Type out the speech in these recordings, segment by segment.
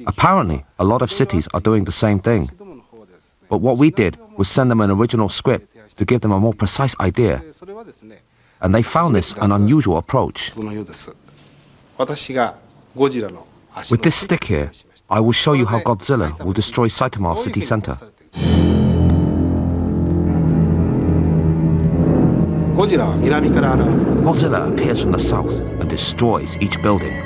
Apparently, a lot of cities are doing the same thing. But what we did was send them an original script to give them a more precise idea. And they found this an unusual approach. With this stick here, I will show you how Godzilla will destroy Saitama city center. Godzilla appears from the south and destroys each building.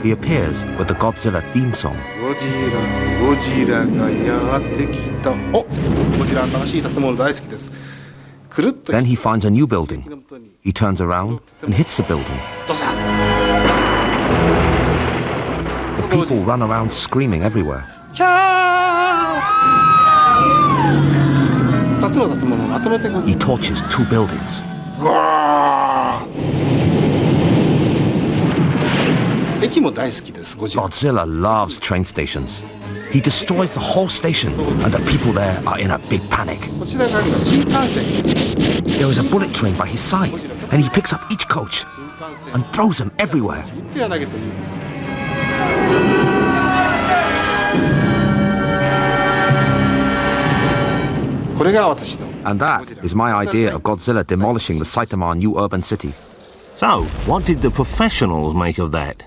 He appears with the Godzilla theme song. Then he finds a new building. He turns around and hits the building. The people run around screaming everywhere. He torches two buildings. Godzilla loves train stations. He destroys the whole station, and the people there are in a big panic. There is a bullet train by his side, and he picks up each coach and throws them everywhere. And that is my idea of Godzilla demolishing the Saitama new urban city. So, what did the professionals make of that?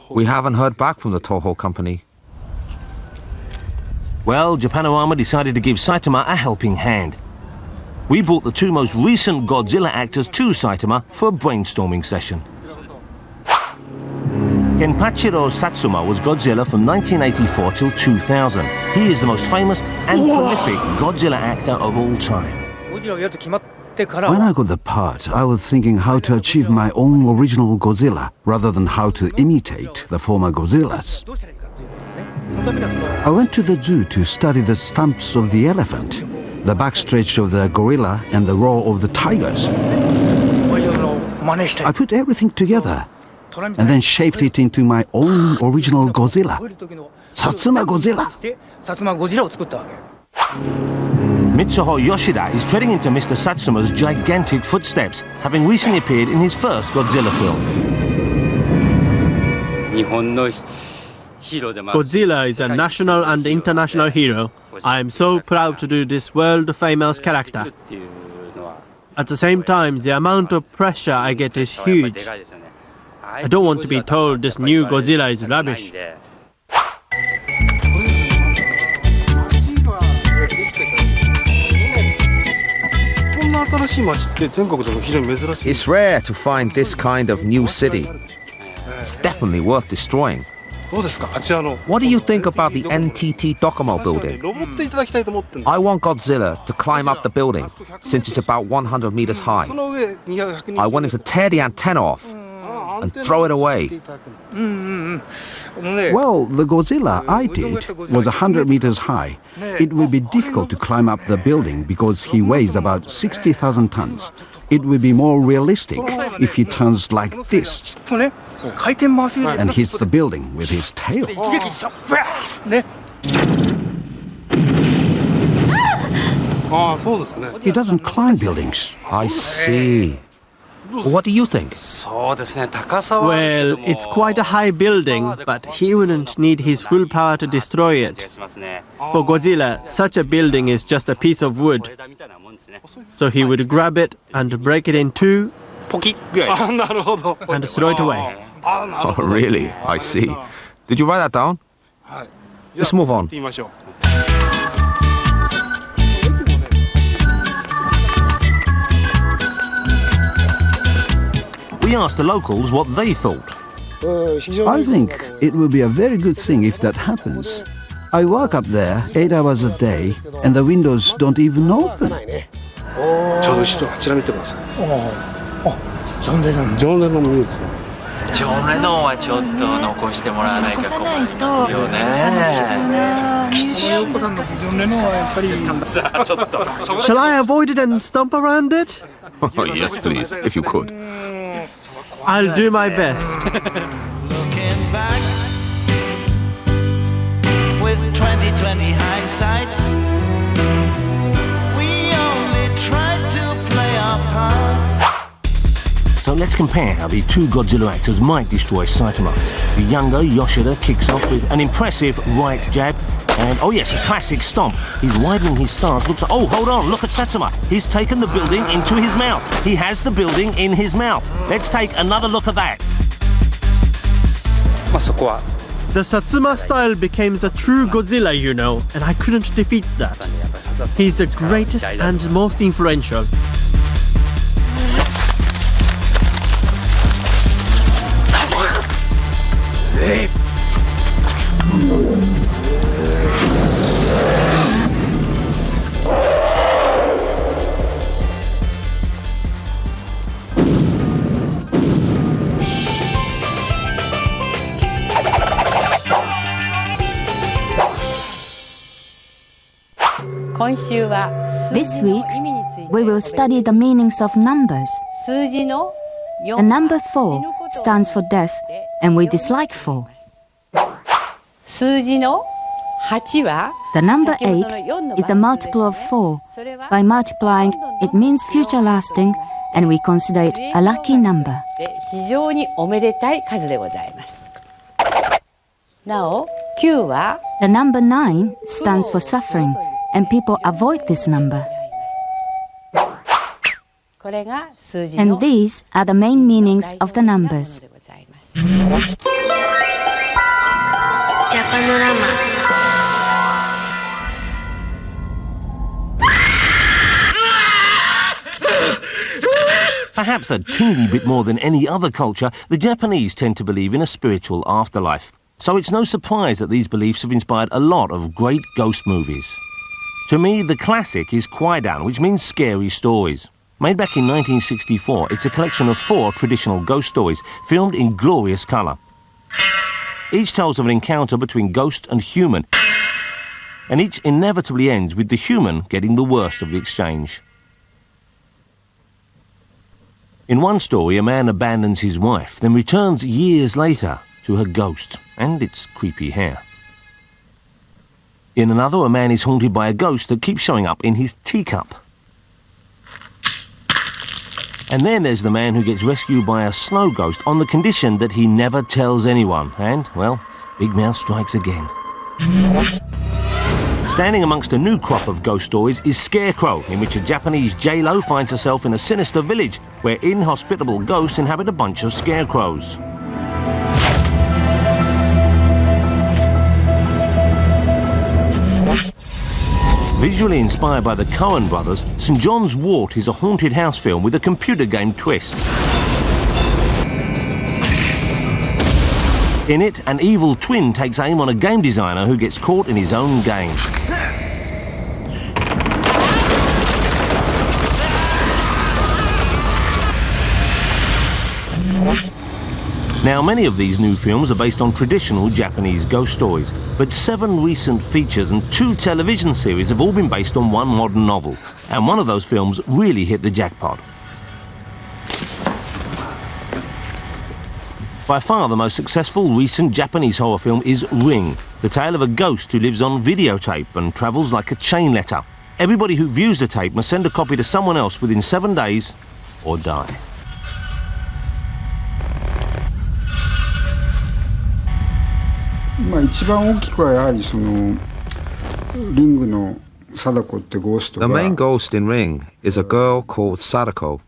We haven't heard back from the Toho company. Well, Japanorama decided to give Saitama a helping hand. We brought the two most recent Godzilla actors to Saitama for a brainstorming session. Kenpachiro Satsuma was Godzilla from 1984 till 2000. He is the most famous and prolific Godzilla actor of all time. When I got the part, I was thinking how to achieve my own original Godzilla rather than how to imitate the former Godzillas. I went to the zoo to study the stumps of the elephant, the backstretch of the gorilla and the roar of the tigers. I put everything together and then shaped it into my own original Godzilla. Satsuma Godzilla. Mitsuho Yoshida is treading into Mr. Satsuma's gigantic footsteps, having recently appeared in his first Godzilla film. Godzilla is a national and international hero. I am so proud to do this world-famous character. At the same time, the amount of pressure I get is huge. I don't want to be told this new Godzilla is rubbish. It's rare to find this kind of new city. It's definitely worth destroying. What do you think about the NTT Docomo building? I want Godzilla to climb up the building, since it's about 100 meters high. I want him to tear the antenna off and throw it away. Well, the Godzilla I did was 100 meters high. It will be difficult to climb up the building because he weighs about 60,000 tons. It will be more realistic if he turns like this and hits the building with his tail. He doesn't climb buildings. I see. What do you think? Well, it's quite a high building, but he wouldn't need his full power to destroy it. For Godzilla, such a building is just a piece of wood. So he would grab it and break it in two and throw it away. Oh, really? I see. Did you write that down? Let's move on. We asked the locals what they thought. I think it will be a very good thing if that happens. I work up there 8 hours a day and the windows don't even open. Shall I avoid it and stomp around it? Oh, yes, please, if you could. I'll do my best. Looking back with 20/20 hindsight, we only tried to play our let's compare how the two Godzilla actors might destroy Saitama. The younger Yoshida kicks off with an impressive right jab. And, oh yes, a classic stomp. He's widening his stance. Looks. Oh, hold on, look at Satsuma. He's taken the building into his mouth. He has the building in his mouth. Let's take another look at that. The Satsuma style became a true Godzilla, you know, and I couldn't defeat that. He's the greatest and most influential. This week, we will study the meanings of numbers. The number 4 stands for death, and we dislike 4. The number 8 is the multiple of 4. By multiplying, it means future lasting, and we consider it a lucky number. The number 9 stands for suffering, and people avoid this number. And these are the main meanings of the numbers. Japanorama. Perhaps a teeny bit more than any other culture, the Japanese tend to believe in a spiritual afterlife. So it's no surprise that these beliefs have inspired a lot of great ghost movies. To me, the classic is Kwaidan, which means scary stories. Made back in 1964, it's a collection of 4 traditional ghost stories, filmed in glorious colour. Each tells of an encounter between ghost and human, and each inevitably ends with the human getting the worst of the exchange. In one story, a man abandons his wife, then returns years later to her ghost and its creepy hair. In another, a man is haunted by a ghost that keeps showing up in his teacup. And then there's the man who gets rescued by a snow ghost on the condition that he never tells anyone. And, well, Big Mouth strikes again. Standing amongst a new crop of ghost stories is Scarecrow, in which a Japanese J-Lo finds herself in a sinister village where inhospitable ghosts inhabit a bunch of scarecrows. Visually inspired by the Coen brothers, St John's Wort is a haunted house film with a computer game twist. In it, an evil twin takes aim on a game designer who gets caught in his own game. Now, many of these new films are based on traditional Japanese ghost stories, but 7 recent features and 2 television series have all been based on one modern novel, and one of those films really hit the jackpot. By far the most successful recent Japanese horror film is Ring, the tale of a ghost who lives on videotape and travels like a chain letter. Everybody who views the tape must send a copy to someone else within 7 days or die. The main ghost in Ring is a girl called Sadako.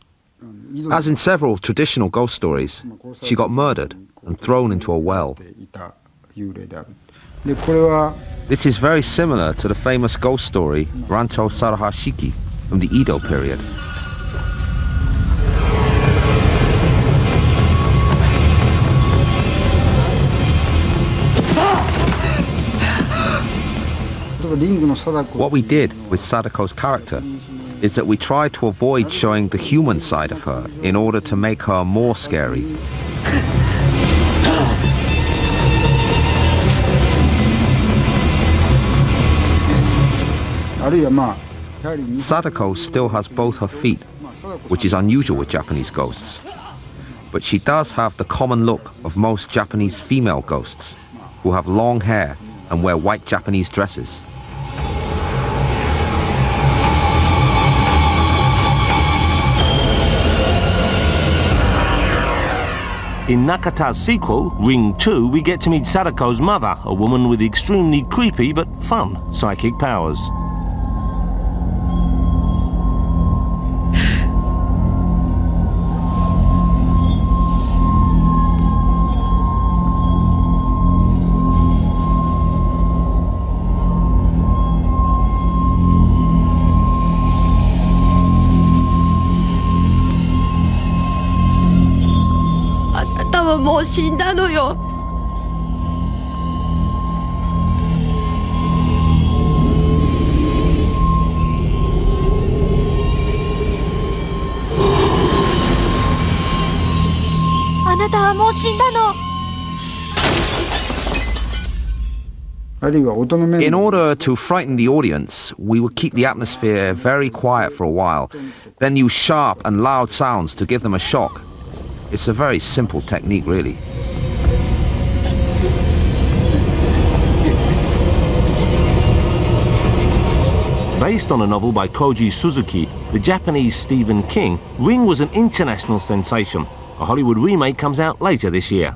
As in several traditional ghost stories, she got murdered and thrown into a well. This is very similar to the famous ghost story Rancho Sarahashiki from the Edo period. What we did with Sadako's character is that we tried to avoid showing the human side of her in order to make her more scary. Sadako still has both her feet, which is unusual with Japanese ghosts. But she does have the common look of most Japanese female ghosts, who have long hair and wear white Japanese dresses. In Nakata's sequel, Ring 2, we get to meet Sadako's mother, a woman with extremely creepy but fun psychic powers. In order to frighten the audience, we would keep the atmosphere very quiet for a while, then use sharp and loud sounds to give them a shock. It's a very simple technique, really. Based on a novel by Koji Suzuki, the Japanese Stephen King, Ring was an international sensation. A Hollywood remake comes out later this year.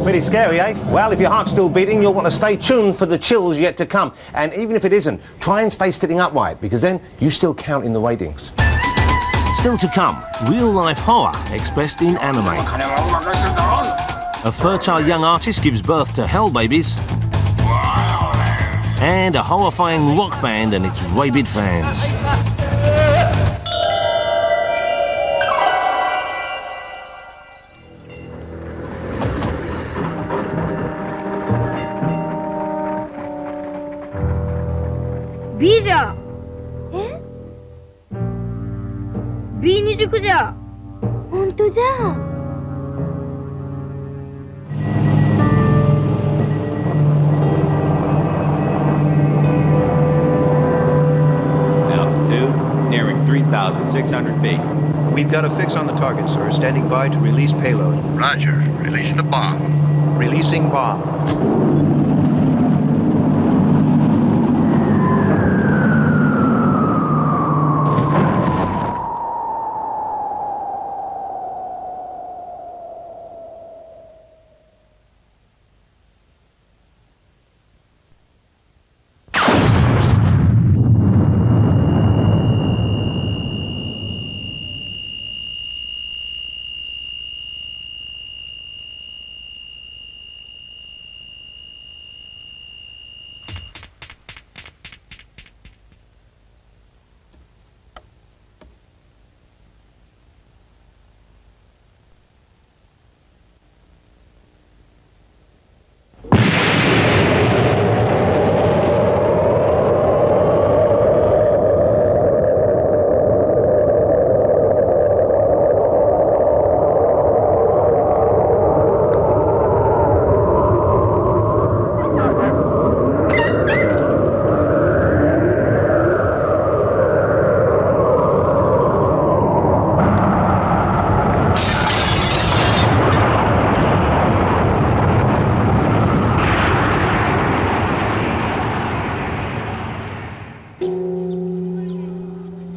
Pretty scary, eh? Well, if your heart's still beating, you'll want to stay tuned for the chills yet to come. And even if it isn't, try and stay sitting upright, because then you still count in the ratings. Still to come, real-life horror expressed in anime. A fertile young artist gives birth to hell babies. And a horrifying rock band and its rabid fans. B じゃ。え？ B 20じゃ。本当じゃ。Altitude nearing 3,600 feet. We've got a fix on the target, sir. Standing by to release payload. Roger. Release the bomb. Releasing bomb.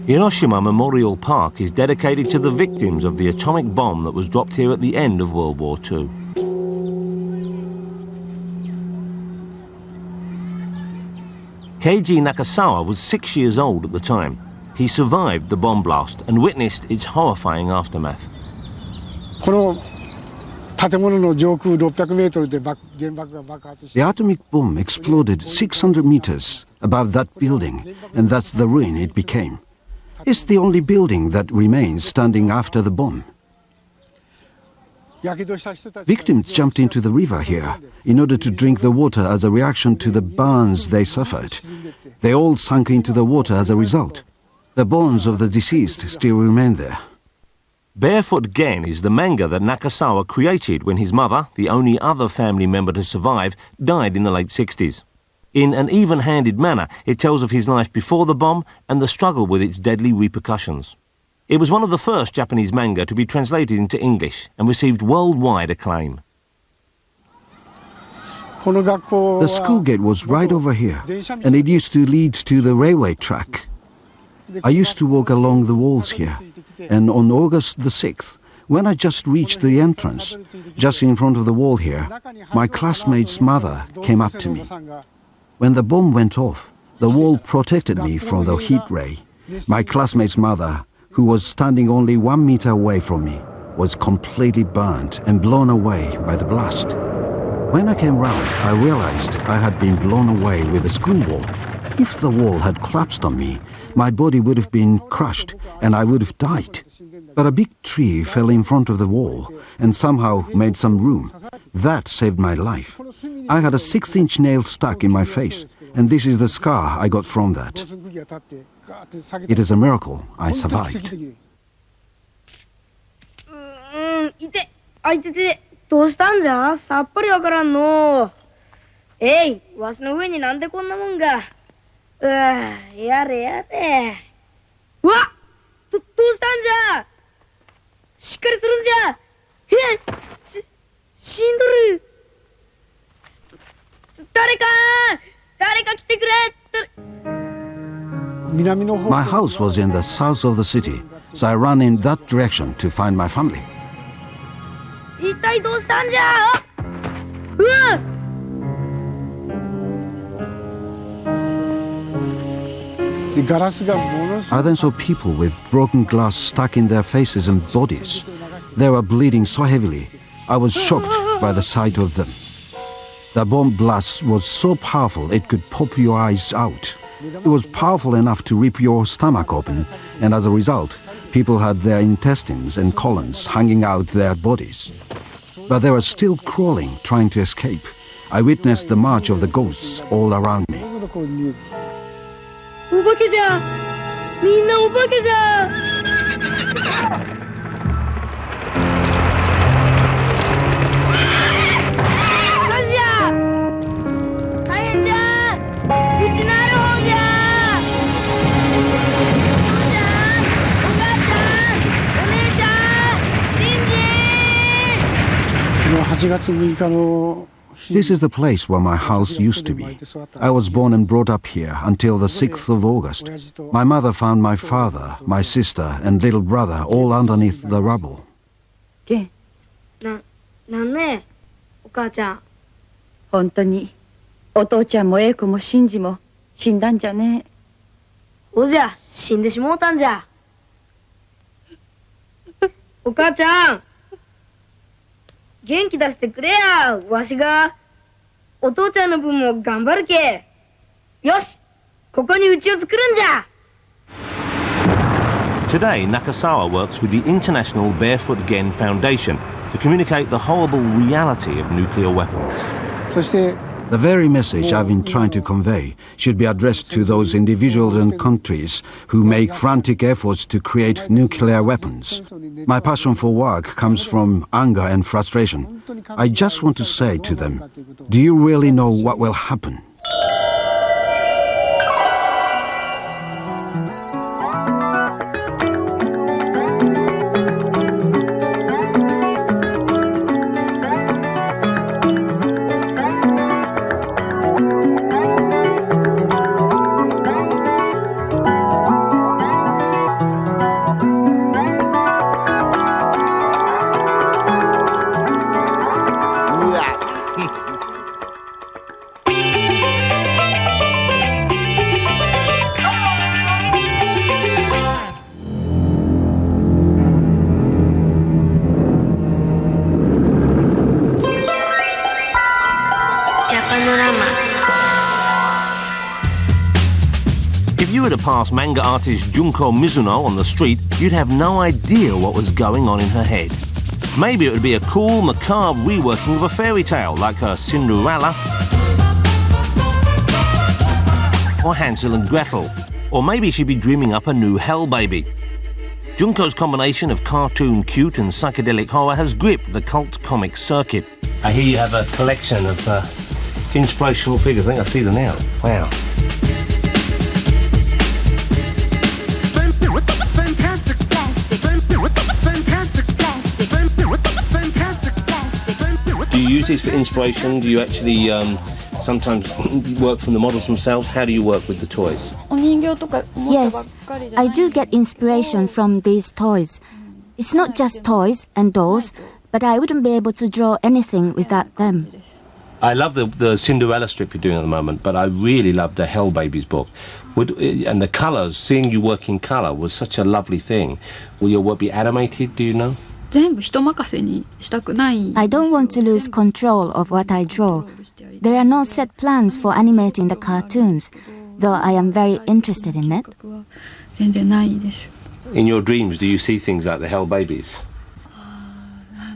Hiroshima Memorial Park is dedicated to the victims of the atomic bomb that was dropped here at the end of World War II. Keiji Nakasawa was 6 years old at the time. He survived the bomb blast and witnessed its horrifying aftermath. The atomic bomb exploded 600 meters above that building, and that's the ruin it became. It's the only building that remains standing after the bomb. Victims jumped into the river here in order to drink the water as a reaction to the burns they suffered. They all sunk into the water as a result. The bones of the deceased still remain there. Barefoot Gen is the manga that Nakasawa created when his mother, the only other family member to survive, died in the late 60s. In an even-handed manner, it tells of his life before the bomb and the struggle with its deadly repercussions. It was one of the first Japanese manga to be translated into English and received worldwide acclaim. The school gate was right over here, and it used to lead to the railway track. I used to walk along the walls here, and on August the 6th, when I just reached the entrance, just in front of the wall here, my classmate's mother came up to me. When the bomb went off, the wall protected me from the heat ray. My classmate's mother, who was standing only 1 meter away from me, was completely burned and blown away by the blast. When I came round, I realized I had been blown away with the school wall. If the wall had collapsed on me, my body would have been crushed and I would have died. But a big tree fell in front of the wall and somehow made some room. That saved my life. I had a 6-inch nail stuck in my face, and this is the scar I got from that. It is a miracle I survived. どうしたんじゃ？さっぱりわからんの。えい、わしの上になんでこんなもんが。やれやれ。うわっ！どうしたんじゃ？しっかりするんじゃ。死んどる。誰か来てくれ。My house was in the south of the city, so I ran in that direction to find my family. 一体どうしたんじゃ。うわっ。I then saw people with broken glass stuck in their faces and bodies. They were bleeding so heavily, I was shocked by the sight of them. The bomb blast was so powerful it could pop your eyes out. It was powerful enough to rip your stomach open, and as a result, people had their intestines and colons hanging out their bodies. But they were still crawling, trying to escape. I witnessed the march of the ghosts all around me. お化けじゃ。みんなお化けじゃ。火事や。大変じゃ。うちのある方じゃ。お父ちゃん、お母ちゃん、お姉ちゃん、シンジ。8月6日の This is the place where my house used to be. I was born and brought up here until the 6th of August. My mother found my father, my sister, and little brother all underneath the rubble. なんね、お母ちゃん。本当に、お父ちゃんも英子もシンジも死んだんじゃね。おじゃ、死んでしもうたんじゃ。お母ちゃん。元気出してくれや。わしがお父ちゃんの分も頑張るけ。よし、ここに家を作るんじゃ。Today, Nakasawa works with the International Barefoot Gen Foundation to communicate the horrible reality of nuclear weapons. The very message I've been trying to convey should be addressed to those individuals and countries who make frantic efforts to create nuclear weapons. My passion for work comes from anger and frustration. I just want to say to them, do you really know what will happen? If you were to pass manga artist Junko Mizuno on the street, you'd have no idea what was going on in her head. Maybe it would be a cool, macabre reworking of a fairy tale like her Cinderella or Hansel and Gretel. Or maybe she'd be dreaming up a new Hell Baby. Junko's combination of cartoon cute and psychedelic horror has gripped the cult comic circuit. I hear you have a collection of inspirational figures. I think I see them now. Wow. Do you use these for inspiration? Do you actually sometimes work from the models themselves? How do you work with the toys? Yes, I do get inspiration from these toys. It's not just toys and dolls, but I wouldn't be able to draw anything without them. I love the Cinderella strip you're doing at the moment, but I really love the Hell Babies book. And the colours, seeing you work in colour was such a lovely thing. Will your work be animated, do you know? I don't want to lose control of what I draw. There are no set plans for animating the cartoons, though I am very interested in it. In your dreams, do you see things like the Hell Babies?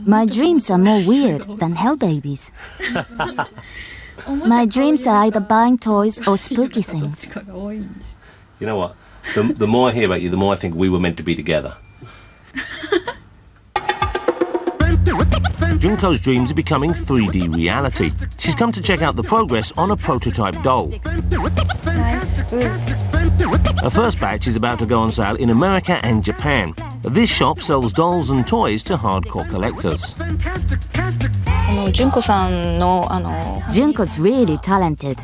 My dreams are more weird than Hell Babies. My dreams are either buying toys or spooky things. You know what? The more I hear about you, the more I think we were meant to be together. Junko's dreams are becoming 3D reality. She's come to check out the progress on a prototype doll. Nice boots. Her first batch is about to go on sale in America and Japan. This shop sells dolls and toys to hardcore collectors. Junko's really talented.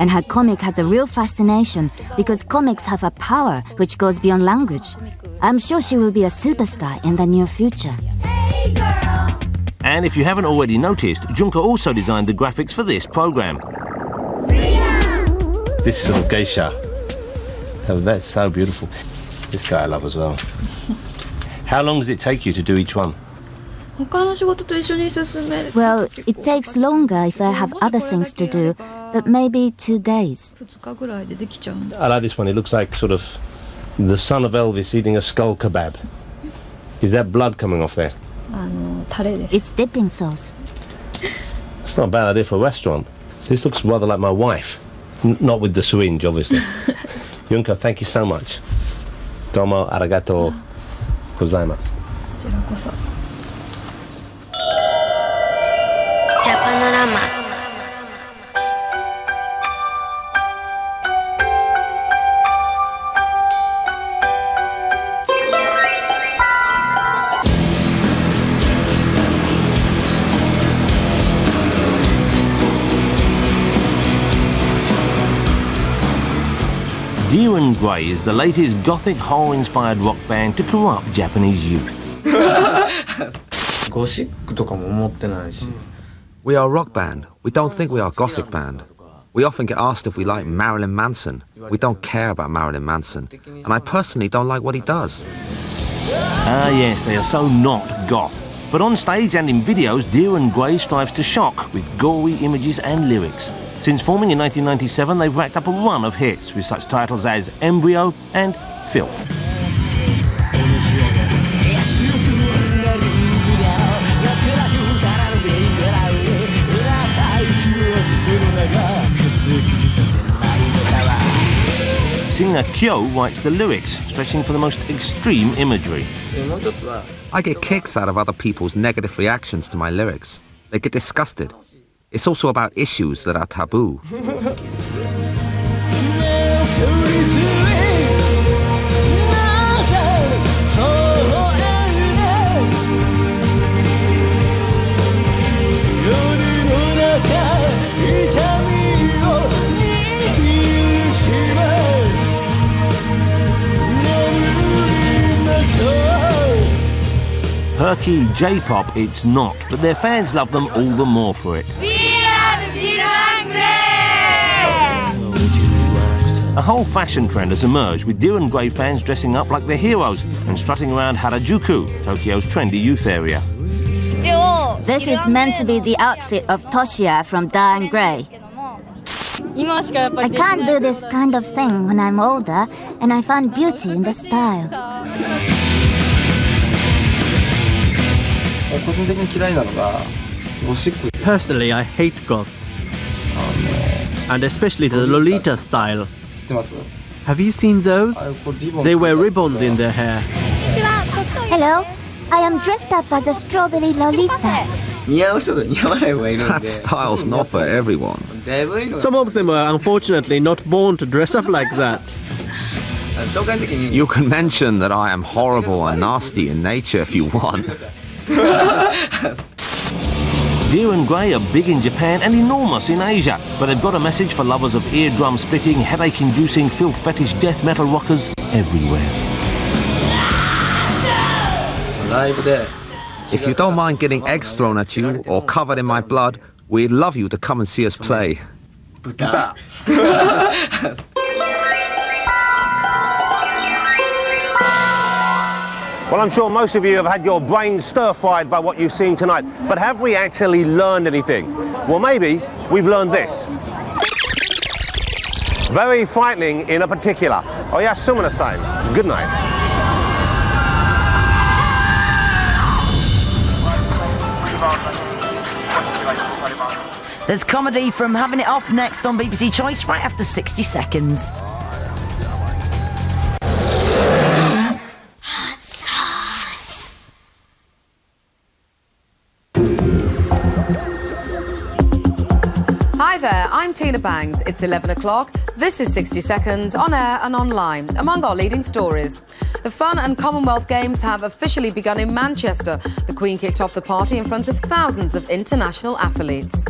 And her comic has a real fascination because comics have a power which goes beyond language. I'm sure she will be a superstar in the near future. And if you haven't already noticed, Junko also designed the graphics for this program. This is a geisha. Oh, that's so beautiful. This guy I love as well. How long does it take you to do each one? Well, it takes longer if I have other things to do, but maybe 2 days. I like this one. It looks like sort of the son of Elvis eating a skull kebab. Is that blood coming off there? It's dipping sauce. That's not a bad idea for a restaurant. This looks rather like my wife. Not with the syringe, obviously. Junko, thank you so much. Domo arigato gozaimasu. Japanorama. Deer and Grey is the latest gothic horror-inspired rock band to corrupt Japanese youth. We are a rock band. We don't think we are a gothic band. We often get asked if we like Marilyn Manson. We don't care about Marilyn Manson. And I personally don't like what he does. Ah yes, they are so not goth. But on stage and in videos, Deer and Grey strives to shock with gory images and lyrics. Since forming in 1997, they've racked up a run of hits with such titles as Embryo and Filth. Singer Kyo writes the lyrics, stretching for the most extreme imagery. I get kicks out of other people's negative reactions to my lyrics. They get disgusted. It's also about issues that are taboo. Perky J-pop it's not, but their fans love them all the more for it. A whole fashion trend has emerged, with Deer and Grey fans dressing up like their heroes and strutting around Harajuku, Tokyo's trendy youth area. This is meant to be the outfit of Toshia from Deer and Grey. I can't do this kind of thing when I'm older, and I find beauty in the style. Personally, I hate goth. And especially the Lolita style. Have you seen those? They wear ribbons in their hair. Hello, I am dressed up as a strawberry Lolita. That style's not for everyone. Some of them are unfortunately not born to dress up like that. You can mention that I am horrible and nasty in nature if you want. Deer and grey are big in Japan and enormous in Asia, but they've got a message for lovers of eardrum-splitting, headache-inducing, filth-fetish death metal rockers everywhere. If you don't mind getting eggs thrown at you or covered in my blood, we'd love you to come and see us play. Well, I'm sure most of you have had your brains stir-fried by what you've seen tonight, but have we actually learned anything? Well, maybe we've learned this. Very frightening in a particular. Oh yeah, sumuna-san. Good night. There's comedy from Having It Off next on BBC Choice right after 60 seconds. Hi there, I'm Tina Bangs. It's 11 o'clock. This is 60 Seconds, on air and online. Among our leading stories, the Fun and Commonwealth Games have officially begun in Manchester. The Queen kicked off the party in front of thousands of international athletes.